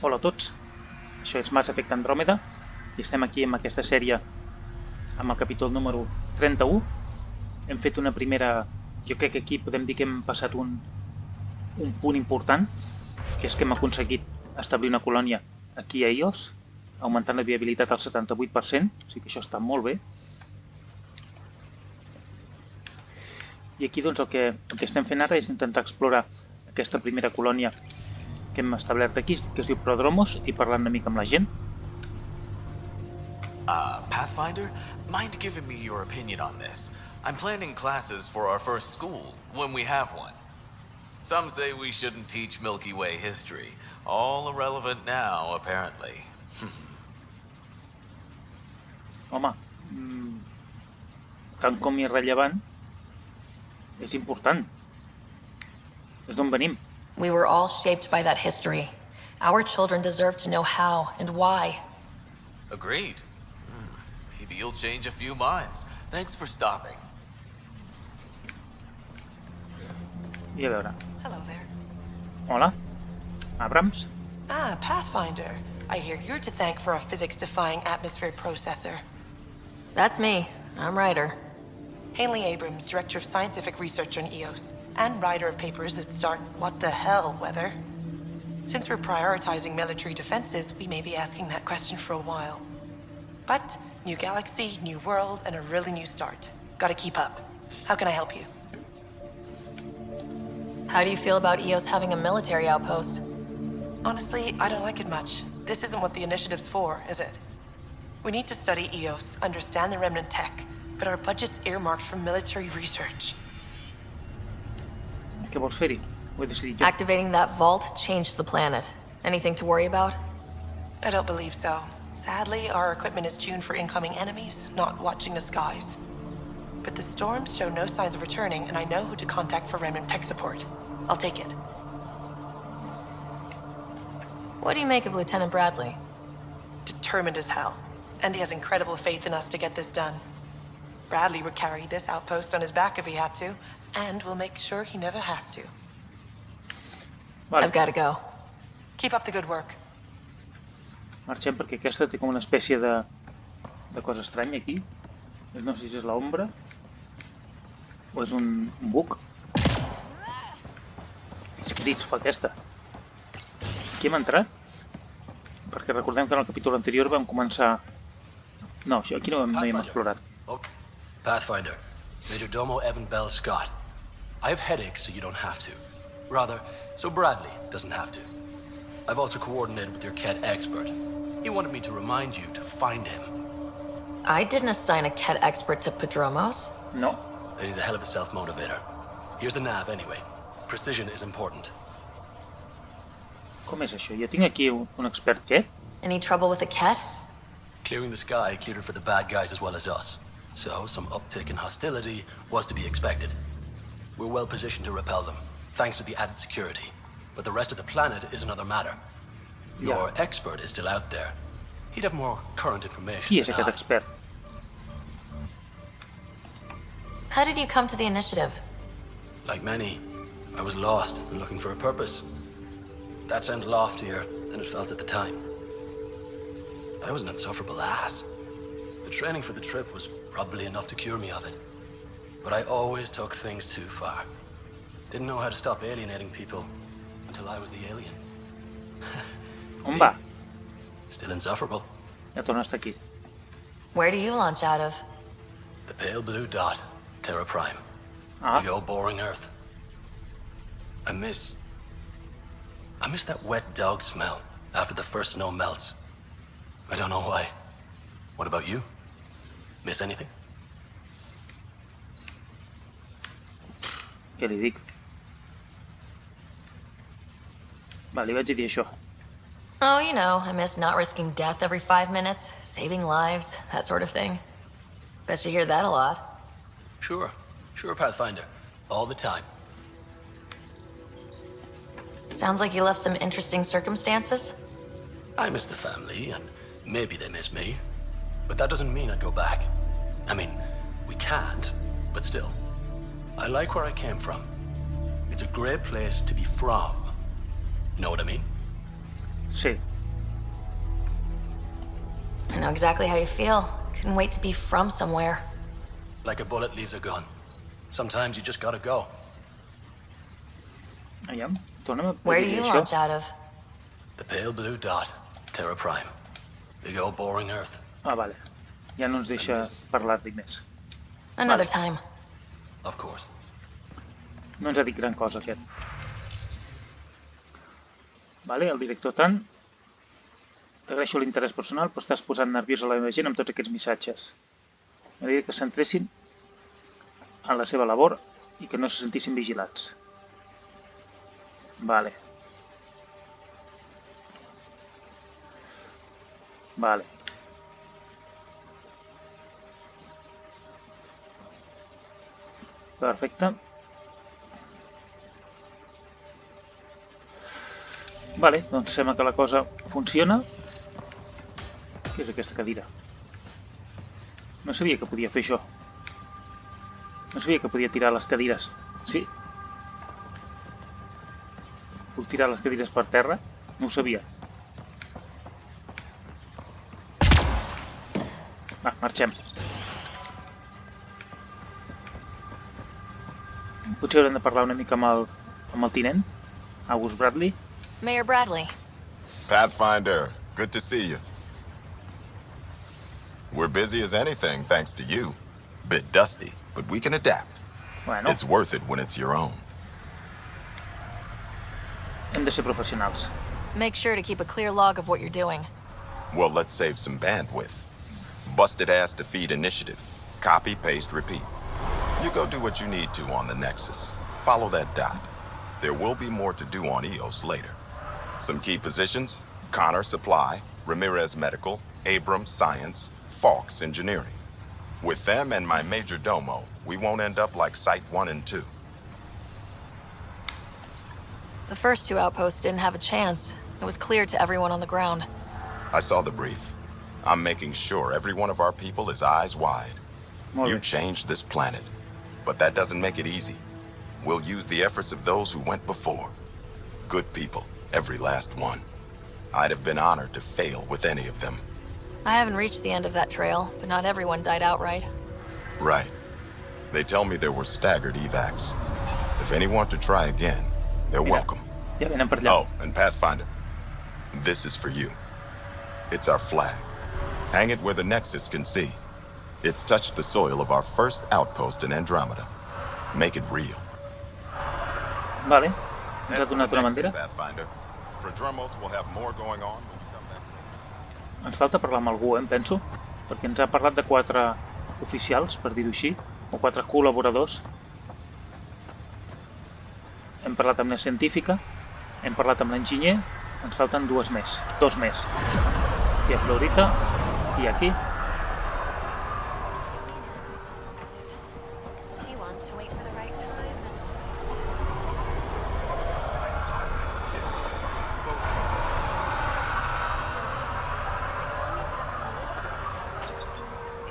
Hola a tots, això és Mass Effect Andromeda i estem aquí amb aquesta sèrie amb el capítol número 31. Hem fet una primera... Jo crec que aquí podem dir que hem passat un punt important, que és que hem aconseguit establir una colònia aquí a Ios, augmentant la viabilitat al 78%, o sigui que això està molt bé. I aquí doncs el que estem fent ara és intentar explorar aquesta primera colònia que hem establert aquí, que es diu Prodromos, i parlant una mica amb la gent. Pathfinder, mind giving me your opinion on this? I'm planning classes for our first school, when we have one. Some say we shouldn't teach Milky Way history. All irrelevant now, apparently. Home, tant com irrellevant, és important. És d'on venim. We were all shaped by that history. Our children deserve to know how and why. Agreed. Maybe you'll change a few minds. Thanks for stopping. I a veure. Hello there. Hola. Abrams. Ah, Pathfinder. I hear you're to thank for a physics-defying atmosphere processor. That's me. I'm Ryder. Haley Abrams, Director of Scientific Research on EOS, and writer of papers that start what the hell weather. Since we're prioritizing military defenses, we may be asking that question for a while. But, new galaxy, new world, and a really new start. Gotta keep up. How can I help you? How do you feel about EOS having a military outpost? Honestly, I don't like it much. This isn't what the initiative's for, is it? We need to study EOS, understand the remnant tech, but our budget's earmarked for military research. Què vols fer-hi? Ho he decidit jo. Activating that vault changed the planet. Anything to worry about? I don't believe so. Sadly, our equipment is tuned for incoming enemies, not watching the skies. But the storms show no signs of returning, and I know who to contact for remnant tech support. I'll take it. What do you make of Lieutenant Bradley? Determined as hell. And he has incredible faith in us to get this done. Bradley would carry this outpost on his back if he had to, and we'll make sure he never has to. Vale. I've got to go. Keep up the good work. Marxem perquè aquesta té com una espècie de cosa estranya aquí. No sé si és l'ombra o és un buc. Quins crits fa aquesta? Aquí hem entrat? Perquè recordem que en el capítol anterior vam començar... No, això aquí no hem explorat. Oh, Pathfinder, Major Domo Evan Bell Scott. I have headaches, so you don't have to. Rather, so Bradley doesn't have to. I've also coordinated with your Ket expert. He wanted me to remind you to find him. I didn't assign a Ket expert to Prodromos. No. Then he's a hell of a self-motivator. Here's the nav, anyway. Precision is important. Com és això? Jo tinc aquí un expert, què? Any trouble with the Ket? Clearing the sky cleared it for the bad guys as well as us. So, some uptick in hostility was to be expected. We're well positioned to repel them, thanks to the added security. But the rest of the planet is another matter. Your expert is still out there. He'd have more current information. Qui és aquest expert? How did you come to the initiative? Like many, I was lost and looking for a purpose. That sounds loftier than it felt at the time. I was an insufferable ass. The training for the trip was probably enough to cure me of it. But I always took things too far. Didn't know how to stop alienating people until I was the alien. On va? Still insufferable. Ja torna a estar aquí. Where do you launch out of? The pale blue dot, Terra Prime. Ah. Big old boring Earth. I miss that wet dog smell after the first snow melts. I don't know why. What about you? Miss anything? Què li dic? Va, li vaig dir això. Oh, you know, I miss not risking death every 5 minutes, saving lives, that sort of thing. Bet you hear that a lot. Sure, Pathfinder. All the time. Sounds like you left some interesting circumstances. I miss the family, and maybe they miss me. But that doesn't mean I'd go back. I mean, we can't, but still. I like where I came from. It's a great place to be from. You know what I mean? Sí. I know exactly how you feel. Couldn't wait to be from somewhere. Like a bullet leaves a gun. Sometimes you just gotta go. Aviam, torna'm a Where do dir you això. launch out of? The pale blue dot. Terra Prime. Big old boring Earth. Ah, vale. Ja no ens deixa parlar-li més. Another Vale. time. Of course. No ens ha dit gran cosa, aquest. Vale, el director tant. T'agraeixo l'interès personal, però estàs posant nerviós a la meva gent amb tots aquests missatges. M'agradaria que es centressin en la seva labor i que no se sentissin vigilats. Vale. Vale. Perfecte. Vale, doncs sembla que la cosa funciona. Què és aquesta cadira? No sabia que podia fer això. No sabia que podia tirar les cadires. Sí? Puc tirar les cadires per terra? No ho sabia. Va, marxem. Potser haurem de parlar una mica amb el tinent, August Bradley. Mayor Bradley. Pathfinder, good to see you. We're busy as anything, thanks to you. Bit dusty, but we can adapt. Bueno, It's worth it when it's your own. hem de ser professionals. Make sure to keep a clear log of what you're doing. Well, let's save some bandwidth. Busted ass defeat initiative. Copy, paste, repeat. You go do what you need to on the Nexus. Follow that dot. There will be more to do on EOS later. Some key positions: Connor Supply, Ramirez Medical, Abrams Science, Fawkes Engineering. With them and my major domo, we won't end up like Site 1 and 2. The first two outposts didn't have a chance. It was clear to everyone on the ground. I saw the brief. I'm making sure every one of our people is eyes wide. Molt You bé. changed this planet, but that doesn't make it easy. We'll use the efforts of those who went before. Good people, every last one. I'd have been honored to fail with any of them. I haven't reached the end of that trail, but not everyone died outright. Right. They tell me there were staggered evacs. If any want to try again, they're Mira, welcome. ja venen per allà. Oh, and Pathfinder, this is for you. It's our flag. Hang it where the Nexus can see. It's touched the soil of our first outpost in Andromeda. Make it real. Vale, ens ha Head for donat the una Nexus, bandera. Pathfinder. Prodromos will have more going on when you come back. Ens falta parlar amb algú, em penso, perquè ens ha parlat de 4 oficials, per dir-ho així, o 4 col·laboradors. Hem parlat amb la científica, hem parlat amb l'enginyer, ens falten 2 més, 2 més. Hi ha Florita, i aquí. She wants to wait for the right time.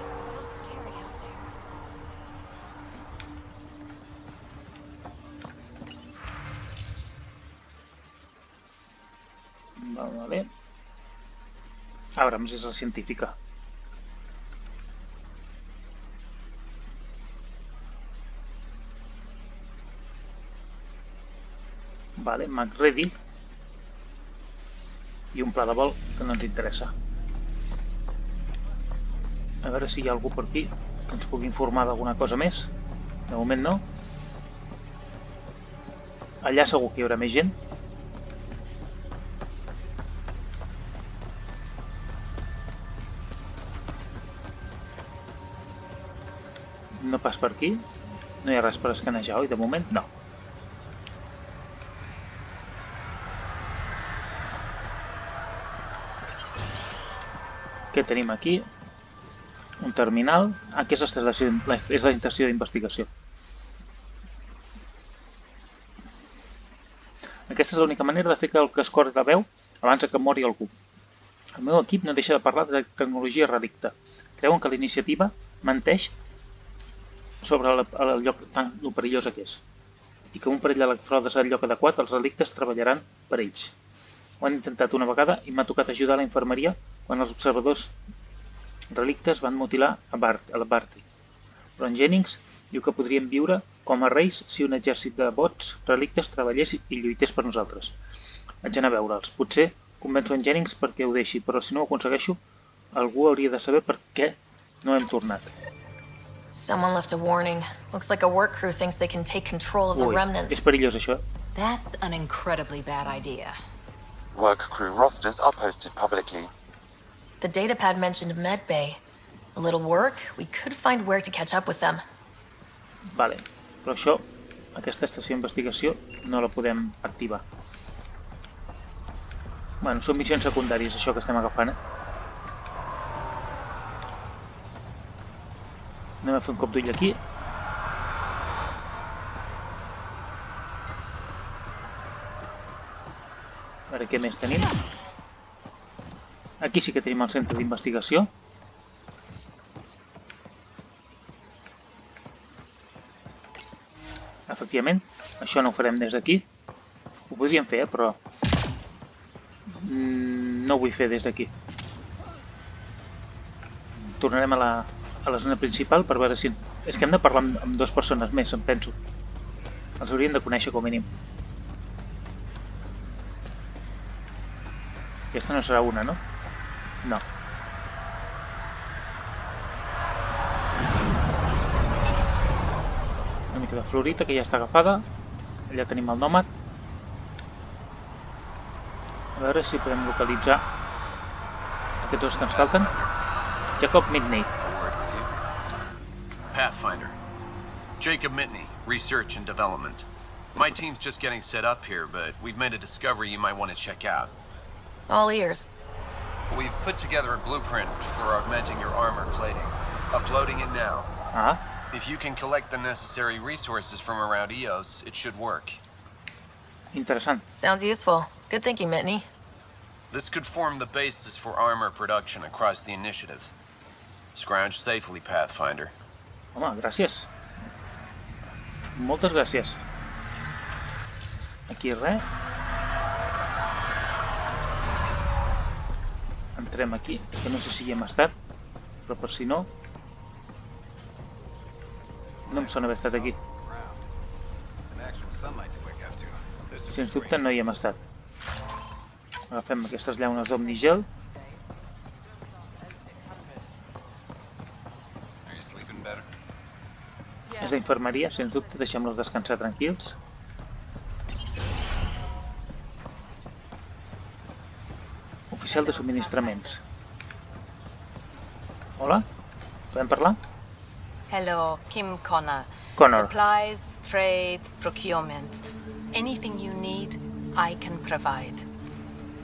It's still scary out there. Vale. Abrams és la científica. Vale, McReady. I un pla de vol que no ens interessa. A veure si hi ha algú per aquí que ens pugui informar d'alguna cosa més. De moment no. Allà segur que hi haurà més gent. No pas per aquí. No hi ha res per escanejar, oi? De moment, no. Què tenim aquí? Un terminal. Aquí és la estació d'investigació. Aquesta és l'única manera de fer que es corri la veu abans que mori algú. El meu equip no deixa de parlar de tecnologia relicte. Creuen que la iniciativa menteix sobre el lloc tan perillosa que és, i que un parell d'electrodes al lloc adequat els relictes treballaran per ells. Ho han intentat una vegada i m'ha tocat ajudar a la infermeria quan els observadors relictes van mutilar a la Barty. Però en Jennings diu que podríem viure com a reis si un exèrcit de bots relictes treballés i lluités per nosaltres. Vaig anar a veure'ls. Potser convenço en Jennings perquè ho deixi, però si no ho aconsegueixo, algú hauria de saber per què no hem tornat. Someone left a warning. Looks like a work crew thinks they can take control of the Ui, remnant. és perillós això. That's an incredibly bad idea. Work crew rosters are posted publicly. The datapad mentioned Medbay. A little work, we could find where to catch up with them. Vale, però això, aquesta estació d'investigació, no la podem activar. Bueno, són missions secundàries, això que estem agafant, Anem a fer un cop d'ull aquí. A veure què més tenim. Aquí sí que tenim el centre d'investigació. Efectivament, això no ho farem des d'aquí. Ho podríem fer, però no ho vull fer des d'aquí. Tornarem a la zona principal per veure si... És que hem de parlar amb dues persones més, em penso. Els hauríem de conèixer com a mínim. Aquesta no serà una, no? No. Una mica de fluorita que ja està agafada. Allà tenim el nòmad. A veure si podem localitzar aquests dos que ens falten. Jacob Mitney. Pathfinder. Jacob Mitney, Research and Development. My team's just getting set up here, but we've made a discovery you might want to check out. All ears. We've put together a blueprint for augmenting your armor plating. Uploading it now. Ah, If you can collect the necessary resources from around EOS, it should work. interessant. Sounds useful. Good thinking, Mitney. This could form the basis for armor production across the initiative. Scrounge safely, Pathfinder. Home, gràcies. Moltes gràcies. Aquí res. Entrem aquí, que no sé si hi hem estat, però per si no... No em sona haver estat aquí. Sens dubte no hi hem estat. Agafem aquestes llaunes d'Omnigel. És d'infermeria, sens dubte, deixem-los descansar tranquils. Oficial de subministraments. Hola? Podem parlar? Hello, Kim Connor. Connor. Supplies, trade, procurement. Anything you need, I can provide.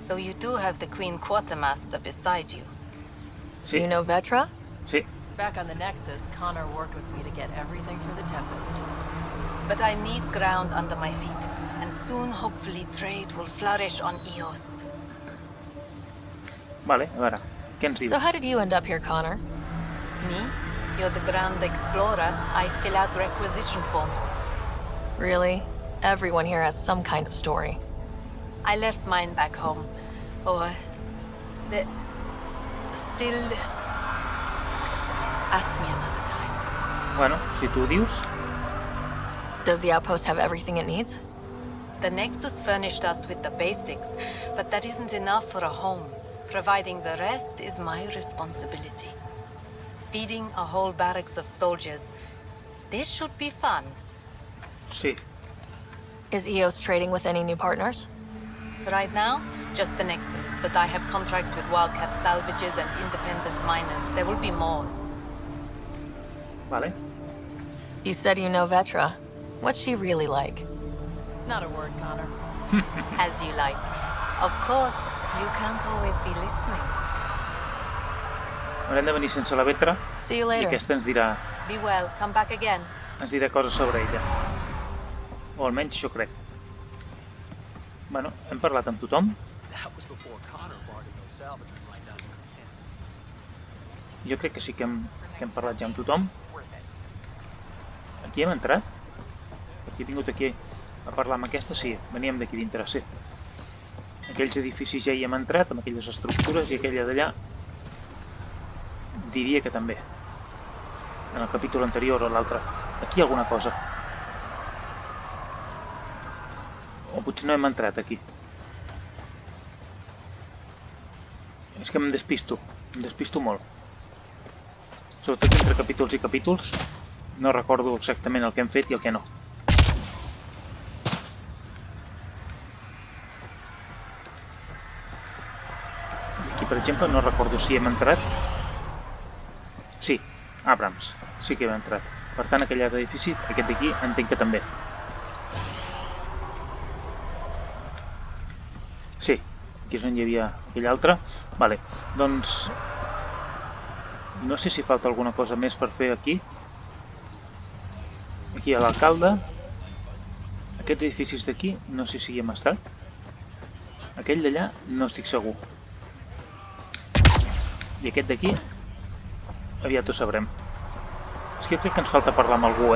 Though you do have the Queen Quartermaster beside you. Sí, You know Vetra? sí. Back on the Nexus, Connor worked with me to get everything for the Tempest. But I need ground under my feet, and soon, hopefully, trade will flourish on EOS. Vale, a veure, què ens dius? So how did you end up here, Connor? Me? You're the Grand Explorer. I fill out requisition forms. Really? Everyone here has some kind of story. I left mine back home. Or... the... still... Ask me another time. Bueno, si tu ho dius... Does the outpost have everything it needs? The Nexus furnished us with the basics, but that isn't enough for a home. Providing the rest is my responsibility. Feeding a whole barracks of soldiers. This should be fun. Sí. Is EOS trading with any new partners? Right now, just the Nexus, but I have contracts with Wildcat salvages and independent miners. There will be more. Vale. You said you know Vetra. What's she really like? Not a word, Connor. As you like. Of course, you can't always be listening. Haurem de venir sense la Vetra See you i later. aquesta ens dirà Be well, come back again. coses sobre ella. O almenys això crec. Bueno, hem parlat amb tothom. Jo crec que sí que hem parlat ja amb tothom. Aquí hem entrat? Perquè he vingut aquí a parlar amb aquesta, sí, veníem d'aquí dintre, sí. Aquells edificis ja hi hem entrat, amb aquelles estructures, i aquella d'allà diria que també. En el capítol anterior o l'altre. Aquí alguna cosa. O potser no hem entrat aquí. És que em despisto molt. Sobretot entre capítols i capítols no recordo exactament el que hem fet i el que no. Aquí, per exemple, no recordo si hem entrat. Sí, Abrams, sí que hem entrat. Per tant, aquell altre edifici, aquest d'aquí, entenc que també. Sí, aquí és on hi havia aquell altre. Vale, doncs no sé si falta alguna cosa més per fer aquí. Aquí hi ha l'alcalde. Aquests edificis d'aquí, no sé si hi hem estat. Aquell d'allà no estic segur. I aquest d'aquí, aviat ho sabrem. És que jo crec que ens falta parlar amb algú,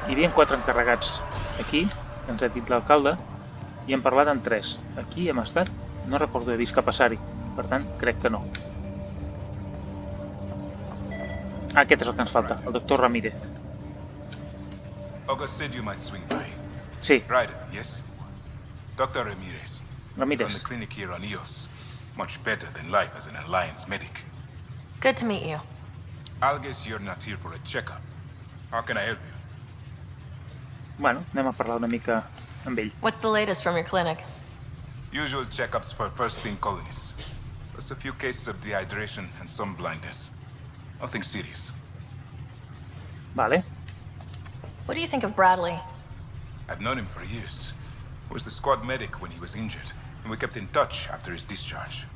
Hi havia 4 encarregats aquí, que ens ha dit l'alcalde, i hem parlat amb 3. Aquí hem estat, no recordo haver vist cap passar-hi, per tant, crec que no. Aquest és el que ens falta, el doctor Ramírez. August said you might swing by. Sí. Ryder, yes? Dr. Ramirez. Ramirez. From the clinic here on EOS. Much better than life as an Alliance medic. Good to meet you. I'll guess you're not here for a checkup. How can I help you? Bueno, anem a parlar una mica amb ell. What's the latest from your clinic? Usual checkups for first-in colonies. Plus a few cases of dehydration and some blindness. Nothing serious. Vale. What do you think of Bradley? I've known him for years. He was the squad medic when he was injured, and we kept in touch after his discharge.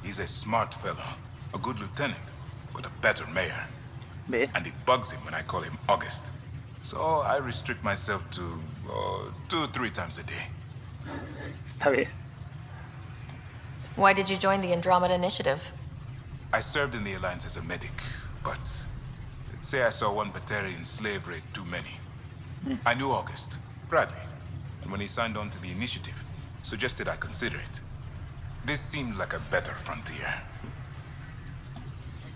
He's a smart fellow, a good lieutenant, but a better mayor. Bé. And it bugs him when I call him August. So I restrict myself to 2-3 times a day. Està bé. Why did you join the Andromeda Initiative? I served in the Alliance as a medic, but let's say I saw one Batarian slave raid too many. I knew August, Bradley, and when he signed on to the initiative, suggested I consider it. This seemed like a better frontier.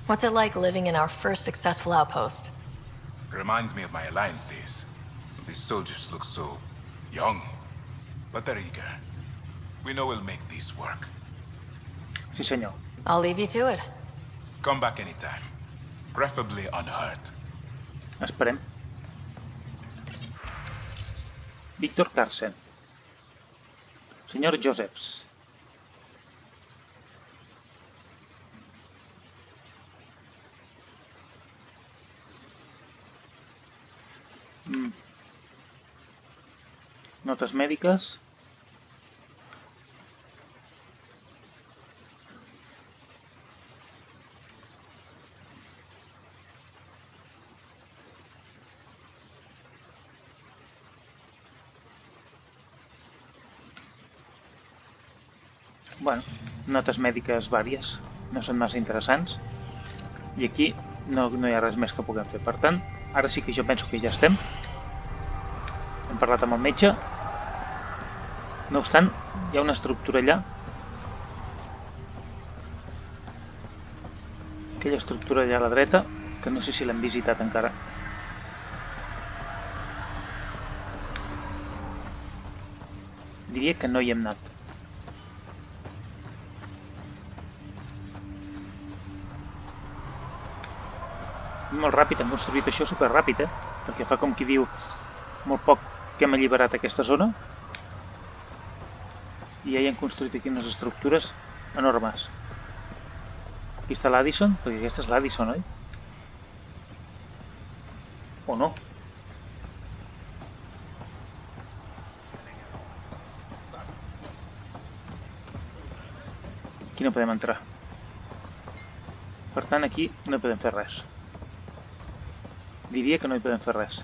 What's it like living in our first successful outpost? It reminds me of my Alliance days. These soldiers look so young, but they're eager. We know we'll make these work. Sí, senyor. I'll leave you to it. Come back anytime, preferably unhurt. Esperem. Víctor Carson. Senyor Josephs. Notes mèdiques. Bueno, notes mèdiques vàries, no són massa interessants. I aquí no hi ha res més que puguem fer. Per tant, ara sí que jo penso que ja estem. Hem parlat amb el metge. No obstant, hi ha una estructura allà. Aquella estructura allà a la dreta, que no sé si l'hem visitat encara. Diria que no hi hem anat. Molt ràpid, hem construït això superràpid, perquè fa com qui diu molt poc que hem alliberat aquesta zona i ja hi hem construït aquí unes estructures enormes. Aquí està l'Addison, perquè aquesta és l'Addison, oi? O no? Aquí no podem entrar. Per tant, aquí no podem fer res. Diria que no hi podem fer res.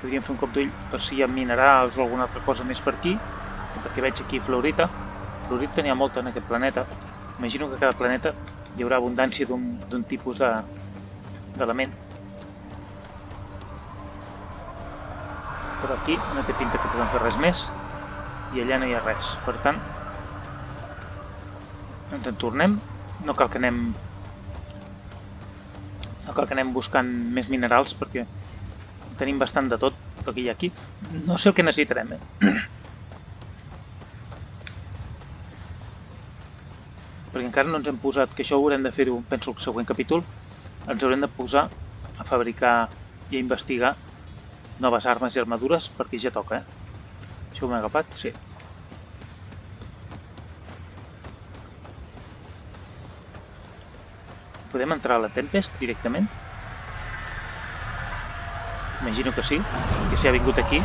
Podríem fer un cop d'ull per si hi ha minerals o alguna altra cosa més per aquí, perquè veig aquí fluorita. Fluorita n'hi ha molta en aquest planeta. Imagino que a cada planeta hi haurà abundància d'un tipus d'element. Però aquí no té pinta que puguem fer res més i allà no hi ha res. Per tant, ens en tornem. No cal que anem buscant més minerals perquè tenim bastant de tot el que hi ha aquí. No sé el que necessitarem, perquè encara no ens hem posat, que això ho haurem de fer-ho, penso, el següent capítol, ens haurem de posar a fabricar i a investigar noves armes i armadures, perquè ja toca, Això ho m'he agafat? Sí. Podem entrar a la Tempest directament? Imagino que sí, que si ha vingut aquí.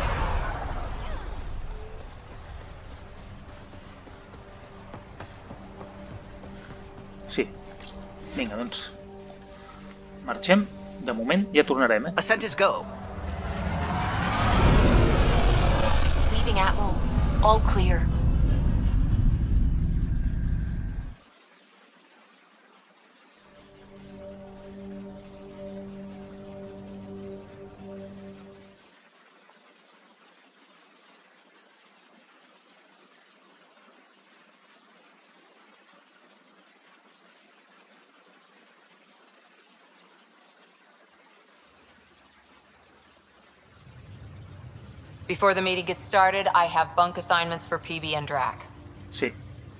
Sí. Vinga, doncs. Marxem. De moment ja tornarem, Ascent is go. Leaving Atwell. All clear. Before the meeting gets started, I have bunk assignments for PB and Drac. Sí.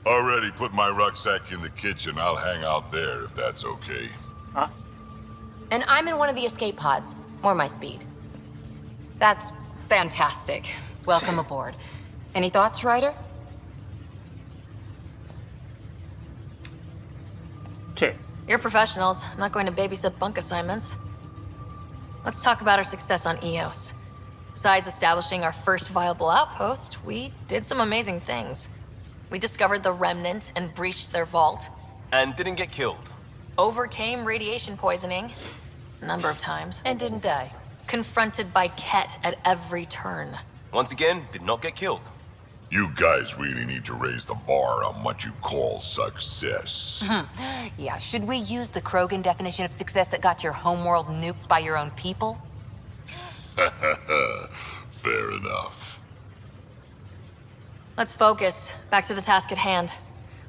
Already put my rucksack in the kitchen. I'll hang out there if that's okay. And I'm in one of the escape pods. More my speed. That's fantastic. Welcome aboard. Any thoughts, Ryder? Sí. You're professionals. I'm not going to babysit bunk assignments. Let's talk about our success on Eos. Besides establishing our first viable outpost, we did some amazing things. We discovered the Remnant and breached their vault. And didn't get killed. Overcame radiation poisoning a number of times. And didn't die. Confronted by Ket at every turn. Once again, did not get killed. You guys really need to raise the bar on what you call success. Yeah, should we use the Krogan definition of success that got your homeworld nuked by your own people? Fair enough. Let's focus. Back to the task at hand.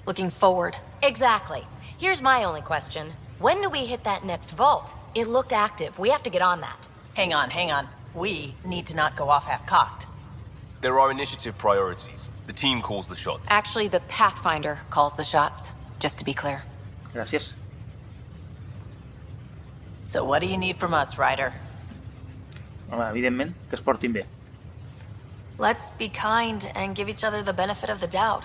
Looking forward. Exactly. Here's my only question. When do we hit that next vault? It looked active. We have to get on that. Hang on. We need to not go off half-cocked. There are initiative priorities. The team calls the shots. Actually, the Pathfinder calls the shots, just to be clear. Gràcies. So what do you need from us, Ryder? Home, evidentment, que es portin bé. Let's be kind and give each other the benefit of the doubt.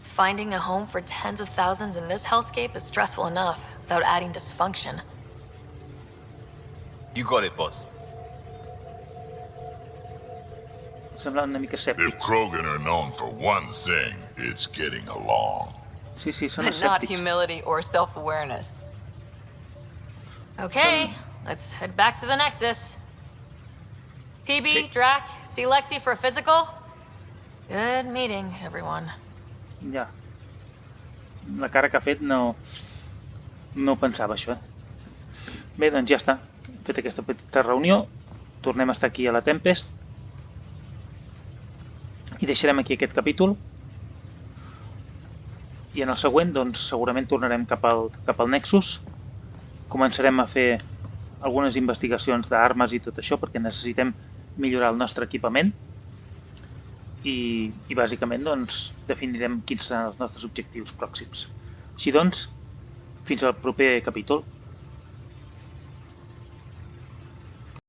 Finding a home for tens of thousands in this hellscape is stressful enough, without adding dysfunction. You got it, boss. Semblen una mica escèptics. If Krogan are known for one thing, it's getting along. Sí, són Not escèptics. humility or self-awareness. Okay, let's head back to the Nexus. PB, Drac, see Lexi for a physical? Good meeting, everyone. Ja. La cara que ha fet no pensava això, Bé, doncs ja està. Hem fet aquesta petita reunió. Tornem a estar aquí a la Tempest. I deixarem aquí aquest capítol. I en el següent, doncs, segurament tornarem cap al Nexus. Començarem a fer algunes investigacions d'armes i tot això, perquè necessitem millorar el nostre equipament. I bàsicament, doncs, definirem quins seran els nostres objectius pròxims. Així doncs, fins al proper capítol.